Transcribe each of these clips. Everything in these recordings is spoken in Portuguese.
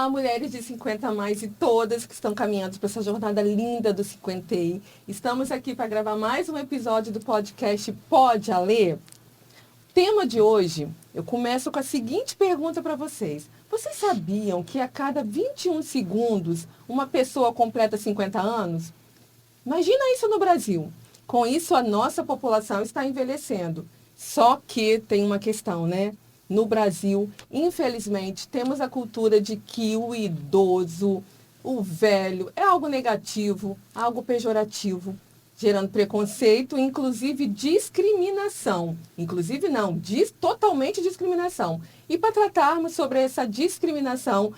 Olá, mulheres de 50 a mais e todas que estão caminhando para essa jornada linda do 50. Estamos aqui para gravar mais um episódio do podcast Pode Alê? Tema de hoje, eu começo com a seguinte pergunta para vocês. Vocês sabiam que a cada 21 segundos uma pessoa completa 50 anos? Imagina isso no Brasil. Com isso, a nossa população está envelhecendo. Só que tem uma questão, né? No Brasil, infelizmente, temos a cultura de que o idoso, o velho, é algo negativo, algo pejorativo, gerando preconceito, inclusive discriminação. Inclusive não, totalmente discriminação. E para tratarmos sobre essa discriminação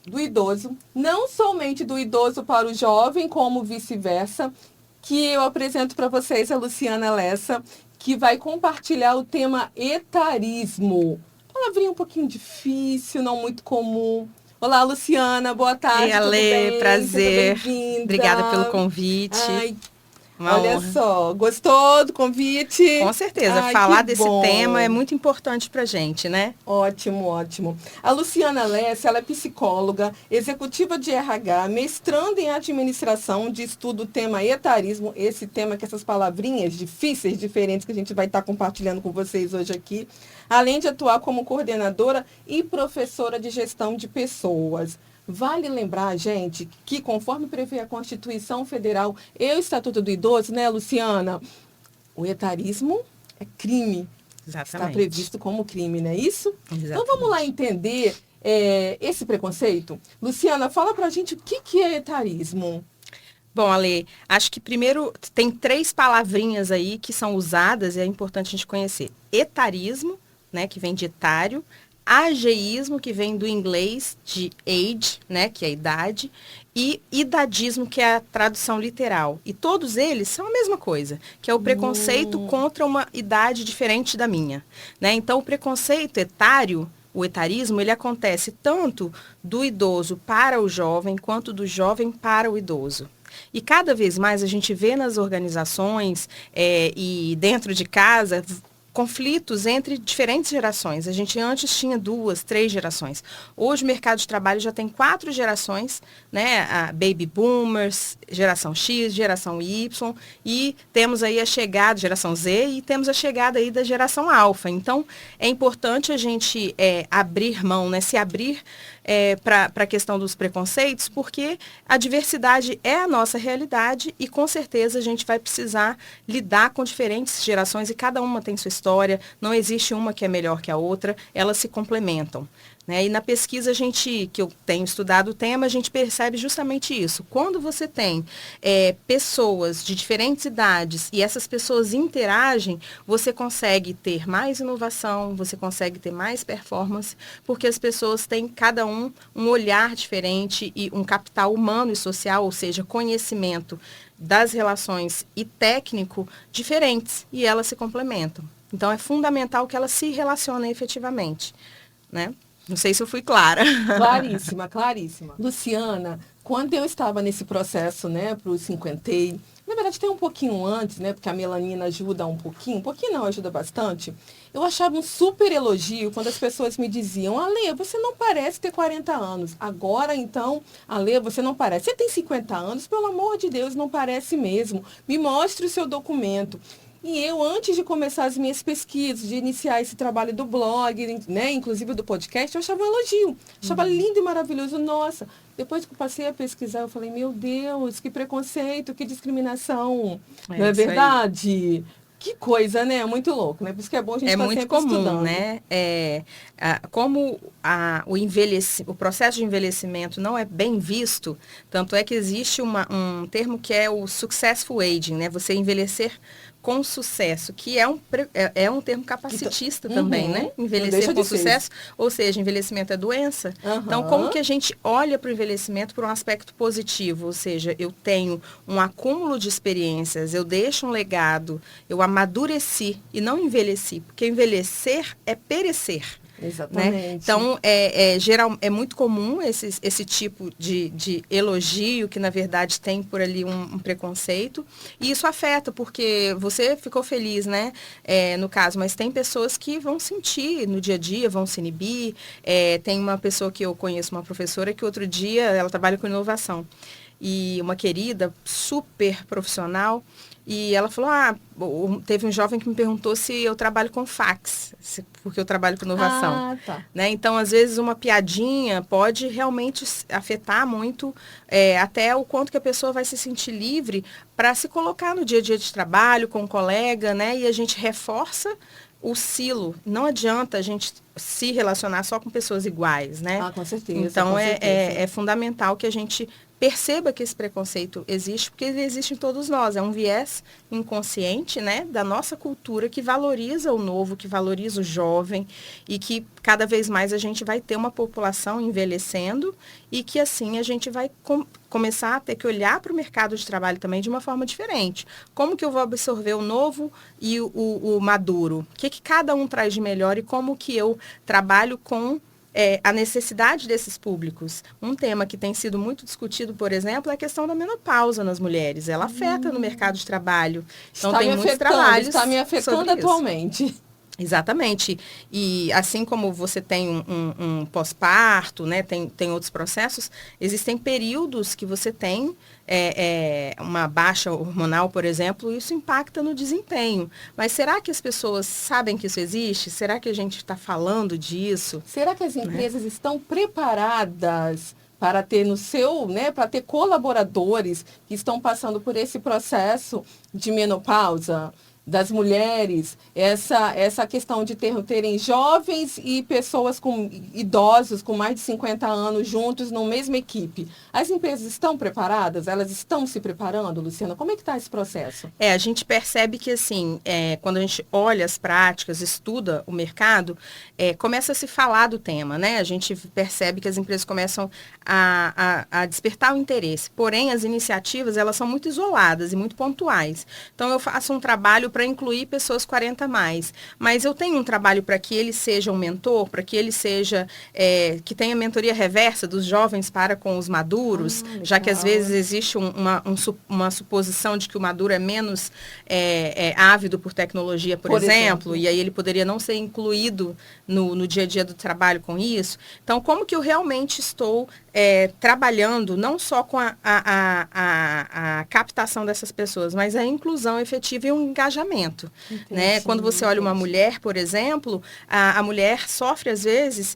do idoso, não somente do idoso para o jovem, como vice-versa, que eu apresento para vocês a Luciana Lessa, que vai compartilhar o tema etarismo. Palavrinha um pouquinho difícil, não muito comum. Olá, Luciana, boa tarde, Ei, Ale, tudo bem? prazer. Seja bem-vinda. Obrigada pelo convite. Ai, Uma olha honra. só, gostou do convite? Com certeza, Ai, falar que desse bom. tema é muito importante pra gente, né? Ótimo, ótimo. A Luciana Lessa, ela é psicóloga, executiva de RH, mestranda em administração, de estudo o tema etarismo, esse tema que essas palavrinhas difíceis, diferentes que a gente vai estar compartilhando com vocês hoje aqui, além de atuar como coordenadora e professora de gestão de pessoas. Vale lembrar, gente, que conforme prevê a Constituição Federal e o Estatuto do Idoso, né, Luciana, o etarismo é crime. Exatamente. Está previsto como crime, não é isso? Exatamente. Então vamos lá entender esse preconceito. Luciana, fala pra gente o que é etarismo. Bom, Ale, acho que primeiro tem 3 palavrinhas aí que são usadas e é importante a gente conhecer. Etarismo, né, que vem de etário. Ageísmo, que vem do inglês de age, né, que é idade, e idadismo, que é a tradução literal. E todos eles são a mesma coisa, que é o preconceito contra uma idade diferente da minha, né? Então, o preconceito etário, o etarismo, ele acontece tanto do idoso para o jovem, quanto do jovem para o idoso. E cada vez mais a gente vê nas organizações e dentro de casa conflitos entre diferentes gerações. A gente antes tinha 2, 3 gerações. Hoje o mercado de trabalho já tem 4 gerações, né? A Baby Boomers, geração X, geração Y, e temos aí a chegada, geração Z, e temos a chegada aí da geração Alfa. Então, é importante a gente abrir mão, né? Se abrir para a questão dos preconceitos, porque a diversidade é a nossa realidade e com certeza a gente vai precisar lidar com diferentes gerações e cada uma tem sua história, não existe uma que é melhor que a outra, elas se complementam. Né? E na pesquisa que eu tenho estudado o tema, a gente percebe justamente isso. Quando você tem pessoas de diferentes idades e essas pessoas interagem, você consegue ter mais inovação, você consegue ter mais performance, porque as pessoas têm cada um olhar diferente e um capital humano e social, ou seja, conhecimento das relações e técnico diferentes, e elas se complementam. Então, é fundamental que elas se relacionem efetivamente, né? Não sei se eu fui clara. Claríssima, claríssima. Luciana, quando eu estava nesse processo, né, para os 50, na verdade tem um pouquinho antes, né, porque a melanina ajuda um pouquinho não, ajuda bastante. Eu achava um super elogio quando as pessoas me diziam, Ale, você não parece ter 40 anos. Agora, então, Ale, você não parece. Você tem 50 anos? Pelo amor de Deus, não parece mesmo. Me mostre o seu documento. E eu, antes de começar as minhas pesquisas, de iniciar esse trabalho do blog, né, inclusive do podcast, eu achava um elogio. Achava lindo e maravilhoso. Nossa, depois que eu passei a pesquisar, eu falei, meu Deus, que preconceito, que discriminação. Não é verdade? Que coisa, né? Muito louco, né? Por isso que é bom a gente estar sempre estudando. É muito comum, né? Como o processo de envelhecimento não é bem visto, tanto é que existe um termo que é o successful aging, né? Você envelhecer com sucesso, que é um termo capacitista também, né? Envelhecer com sucesso, ou seja, envelhecimento é doença. Então, como que a gente olha para o envelhecimento por um aspecto positivo? Ou seja, eu tenho um acúmulo de experiências, eu deixo um legado, eu amadureci e não envelheci, porque envelhecer é perecer. Exatamente. Né? Então, é muito comum esse tipo de elogio, que na verdade tem por ali um preconceito, e isso afeta, porque você ficou feliz, né? No caso, mas tem pessoas que vão sentir no dia a dia, vão se inibir. Tem uma pessoa que eu conheço, uma professora, que outro dia, ela trabalha com inovação, e uma querida, super profissional, e ela falou, teve um jovem que me perguntou se eu trabalho com fax, porque eu trabalho com inovação. Tá. Né? Então, às vezes, uma piadinha pode realmente afetar muito até o quanto que a pessoa vai se sentir livre para se colocar no dia a dia de trabalho, com um colega, né? E a gente reforça o silo. Não adianta a gente se relacionar só com pessoas iguais, né? Com certeza. Então, com certeza. é fundamental que a gente perceba que esse preconceito existe, porque ele existe em todos nós. É um viés inconsciente, né, da nossa cultura, que valoriza o novo, que valoriza o jovem, e que cada vez mais a gente vai ter uma população envelhecendo, e que assim a gente vai começar a ter que olhar para o mercado de trabalho também de uma forma diferente. Como que eu vou absorver o novo e o maduro? O que cada um traz de melhor, e como que eu trabalho com a necessidade desses públicos. Um tema que tem sido muito discutido, por exemplo, é a questão da menopausa nas mulheres. Ela afeta no mercado de trabalho. Então, tem muitos trabalhos. Está me afetando atualmente. Exatamente. E assim como você tem um pós-parto, né, tem outros processos, existem períodos que você tem uma baixa hormonal, por exemplo, e isso impacta no desempenho. Mas será que as pessoas sabem que isso existe? Será que a gente está falando disso? Será que as empresas estão preparadas para ter para ter colaboradores que estão passando por esse processo de menopausa? Das mulheres, essa questão de terem jovens e pessoas idosos com mais de 50 anos juntos na mesma equipe. As empresas estão preparadas? Elas estão se preparando, Luciana? Como é que está esse processo? A gente percebe que, assim, quando a gente olha as práticas, estuda o mercado, começa a se falar do tema, né? A gente percebe que as empresas começam a despertar o interesse. Porém, as iniciativas, elas são muito isoladas e muito pontuais. Então, eu faço um trabalho para incluir pessoas 40 a mais. Mas eu tenho um trabalho para que ele seja um mentor, para que ele seja, que tenha mentoria reversa dos jovens para com os maduros, já que às vezes existe uma suposição de que o maduro é menos ávido por tecnologia, por exemplo, e aí ele poderia não ser incluído no dia a dia do trabalho com isso. Então, como que eu realmente estou trabalhando não só com a captação dessas pessoas, mas a inclusão efetiva e um engajamento. Né? Quando você olha uma mulher, por exemplo, a mulher sofre, às vezes,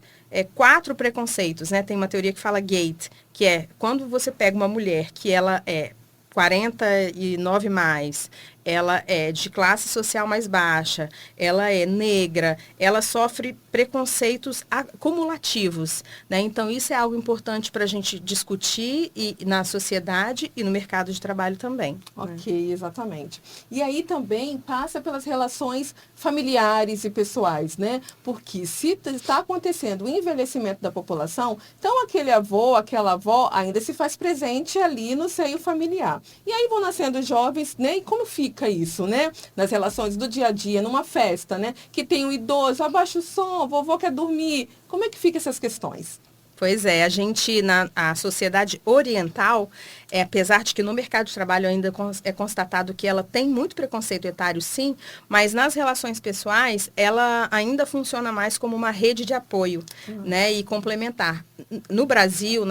4 preconceitos. Né? Tem uma teoria que fala gate, que é quando você pega uma mulher que ela é 49 mais, ela é de classe social mais baixa, ela é negra, ela sofre preconceitos acumulativos, né? Então, isso é algo importante para a gente discutir na sociedade e no mercado de trabalho também. Ok, né? Exatamente. E aí também passa pelas relações familiares e pessoais, né? Porque se está acontecendo o envelhecimento da população, então aquele avô, aquela avó ainda se faz presente ali no seio familiar. E aí vão nascendo jovens, né? E como fica isso, né? Nas relações do dia a dia, numa festa, né? Que tem um idoso, abaixa o som, vovô quer dormir. Como é que ficam essas questões? Pois é, a gente, a sociedade oriental, apesar de que no mercado de trabalho ainda é constatado que ela tem muito preconceito etário, sim, mas nas relações pessoais, ela ainda funciona mais como uma rede de apoio, né, e complementar. No Brasil,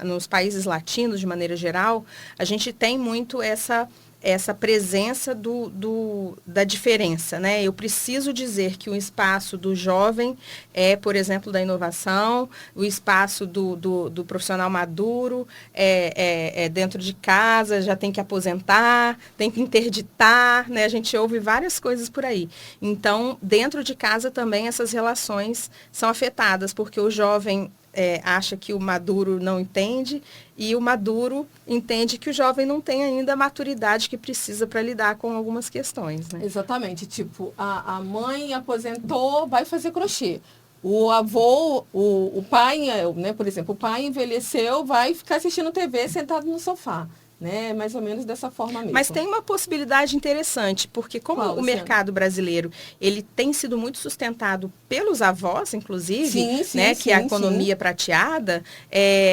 nos países latinos, de maneira geral, a gente tem muito essa presença da diferença, né? Eu preciso dizer que o espaço do jovem por exemplo, da inovação, o espaço do profissional maduro é dentro de casa, já tem que aposentar, tem que interditar, né? A gente ouve várias coisas por aí. Então, dentro de casa também essas relações são afetadas, porque o jovem acha que o maduro não entende e o maduro entende que o jovem não tem ainda a maturidade que precisa para lidar com algumas questões, né? Exatamente. Tipo, a mãe aposentou, vai fazer crochê. O avô, o pai, né, por exemplo, o pai envelheceu, vai ficar assistindo TV sentado no sofá. né? Mais ou menos dessa forma mesmo. Mas tem uma possibilidade interessante, porque como Qual, o mercado brasileiro, ele tem sido muito sustentado pelos avós, inclusive, né, que é a economia prateada,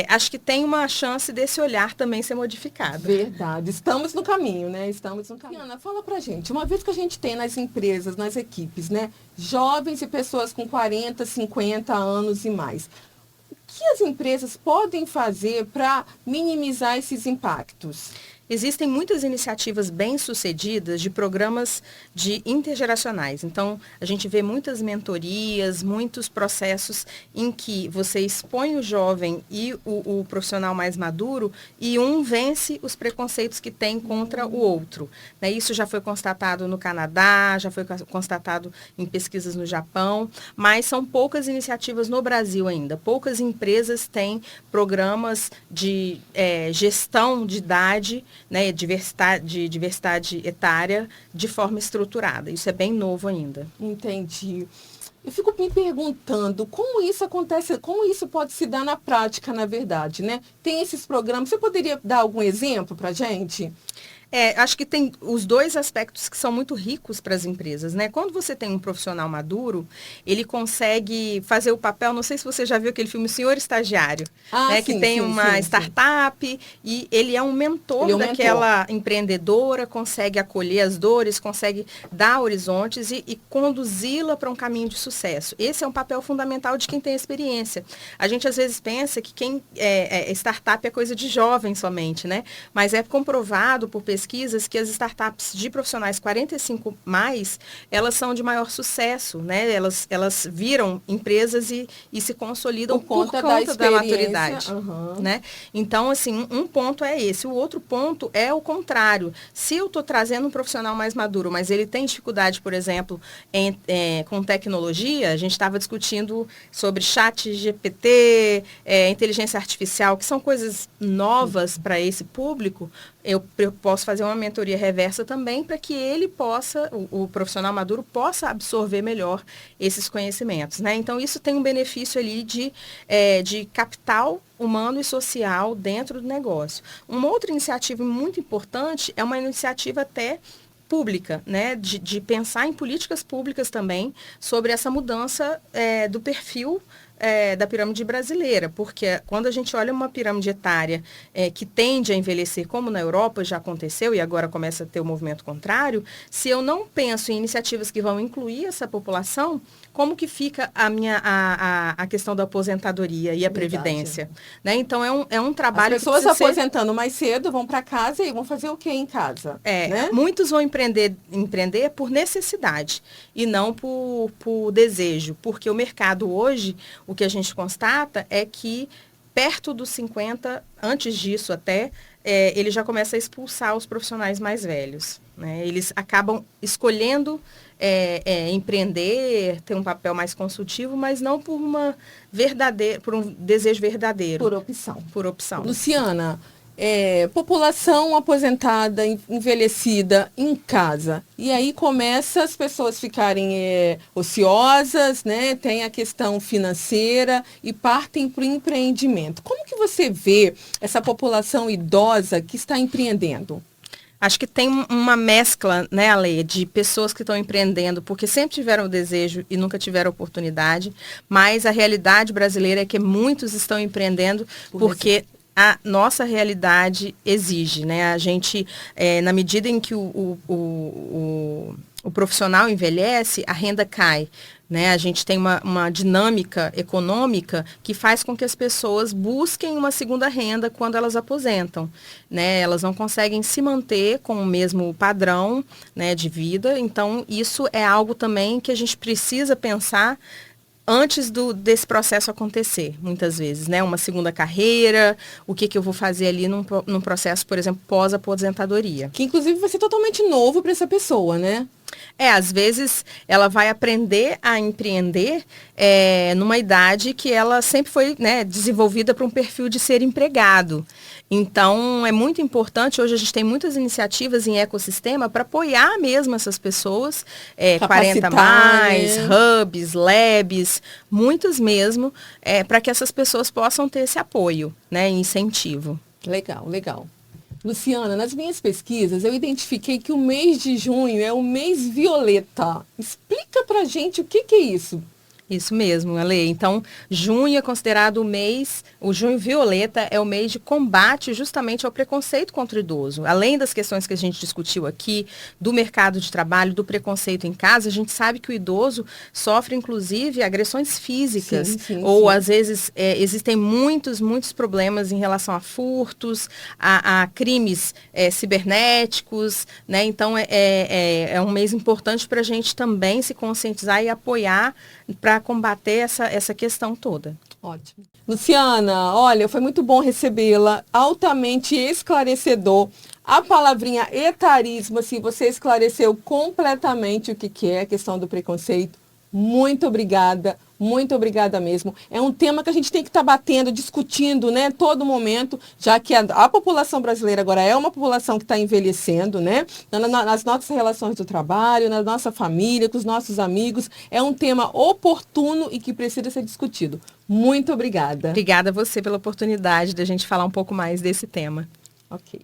acho que tem uma chance desse olhar também ser modificado. Verdade. Estamos no caminho, né? Estamos no caminho. Ana, fala pra gente, uma vez que a gente tem nas empresas, nas equipes, né, jovens e pessoas com 40, 50 anos e mais, o que as empresas podem fazer para minimizar esses impactos? Existem muitas iniciativas bem-sucedidas de programas intergeracionais. Então, a gente vê muitas mentorias, muitos processos em que você expõe o jovem e o profissional mais maduro e um vence os preconceitos que tem contra o outro. Né? Isso já foi constatado no Canadá, já foi constatado em pesquisas no Japão, mas são poucas iniciativas no Brasil ainda. Poucas empresas têm programas de gestão de idade, né, diversidade etária de forma estruturada. Isso é bem novo ainda. Entendi. Eu fico me perguntando como isso acontece, como isso pode se dar na prática, na verdade, né? Tem esses programas, você poderia dar algum exemplo para a gente? Acho que tem os dois aspectos que são muito ricos para as empresas, né? Quando você tem um profissional maduro, ele consegue fazer o papel, não sei se você já viu aquele filme Senhor Estagiário, né? Que tem uma startup e ele é um mentor daquela empreendedora, consegue acolher as dores, consegue dar horizontes e conduzi-la para um caminho de sucesso. Esse é um papel fundamental de quem tem experiência. A gente às vezes pensa que startup é coisa de jovem somente, né? Mas é comprovado por pesquisas que as startups de profissionais 45 mais, elas são de maior sucesso, né? Elas viram empresas e se consolidam por conta da maturidade. Né? Então, assim, um ponto é esse. O outro ponto é o contrário. Se eu estou trazendo um profissional mais maduro, mas ele tem dificuldade, por exemplo, com tecnologia, a gente estava discutindo sobre chat GPT, inteligência artificial, que são coisas novas para esse público, eu posso fazer uma mentoria reversa também para que ele possa, o profissional maduro possa absorver melhor esses conhecimentos, né? Então, isso tem um benefício ali de capital humano e social dentro do negócio. Uma outra iniciativa muito importante é uma iniciativa até pública, né? De pensar em políticas públicas também sobre essa mudança do perfil da pirâmide brasileira, porque quando a gente olha uma pirâmide etária que tende a envelhecer, como na Europa já aconteceu e agora começa a ter o movimento contrário, se eu não penso em iniciativas que vão incluir essa população, como que fica a questão da aposentadoria e a previdência? Né? Então, é um trabalho as pessoas se aposentando mais cedo vão para casa e vão fazer o que em casa? Né? Muitos vão empreender por necessidade e não por desejo, porque o mercado hoje, o que a gente constata é que perto dos 50, antes disso até, ele já começa a expulsar os profissionais mais velhos. Né? Eles acabam escolhendo empreender, ter um papel mais consultivo, mas não por por um desejo verdadeiro. Por opção. Luciana, população aposentada, envelhecida em casa. E aí começa as pessoas ficarem ociosas, né? Tem a questão financeira e partem para o empreendimento. Como que você vê essa população idosa que está empreendendo? Acho que tem uma mescla, né, Ale, de pessoas que estão empreendendo porque sempre tiveram o desejo e nunca tiveram oportunidade, mas a realidade brasileira é que muitos estão empreendendo porque a nossa realidade exige, né? A gente, na medida em que o profissional envelhece, a renda cai. Né? A gente tem uma dinâmica econômica que faz com que as pessoas busquem uma segunda renda quando elas aposentam. Né? Elas não conseguem se manter com o mesmo padrão, né, de vida. Então, isso é algo também que a gente precisa pensar antes desse processo acontecer, muitas vezes, né? Uma segunda carreira, o que eu vou fazer ali num processo, por exemplo, pós-aposentadoria. Que, inclusive, vai ser totalmente novo para essa pessoa, né? Às vezes ela vai aprender a empreender numa idade que ela sempre foi, né, desenvolvida para um perfil de ser empregado. Então, é muito importante, hoje a gente tem muitas iniciativas em ecossistema para apoiar mesmo essas pessoas, 40 mais, né? Hubs, labs, muitos mesmo, para que essas pessoas possam ter esse apoio, né, incentivo. Legal, legal. Luciana, nas minhas pesquisas eu identifiquei que o mês de junho é o mês violeta. Explica pra gente o que é isso. Isso mesmo, Ale. Então, junho é considerado o junho violeta é o mês de combate justamente ao preconceito contra o idoso. Além das questões que a gente discutiu aqui, do mercado de trabalho, do preconceito em casa, a gente sabe que o idoso sofre, inclusive, agressões físicas. Ou, às vezes, existem muitos problemas em relação a furtos, a crimes cibernéticos, né? Então, é um mês importante para a gente também se conscientizar e apoiar para combater essa questão toda. Ótimo. Luciana, olha, foi muito bom recebê-la, altamente esclarecedor. A palavrinha etarismo, assim, você esclareceu completamente o que é a questão do preconceito. Muito obrigada mesmo. É um tema que a gente tem que estar batendo, discutindo, né, todo momento, já que a população brasileira agora é uma população que está envelhecendo, né, nas nossas relações do trabalho, na nossa família, com os nossos amigos. É um tema oportuno e que precisa ser discutido. Muito obrigada. Obrigada a você pela oportunidade de a gente falar um pouco mais desse tema. Ok.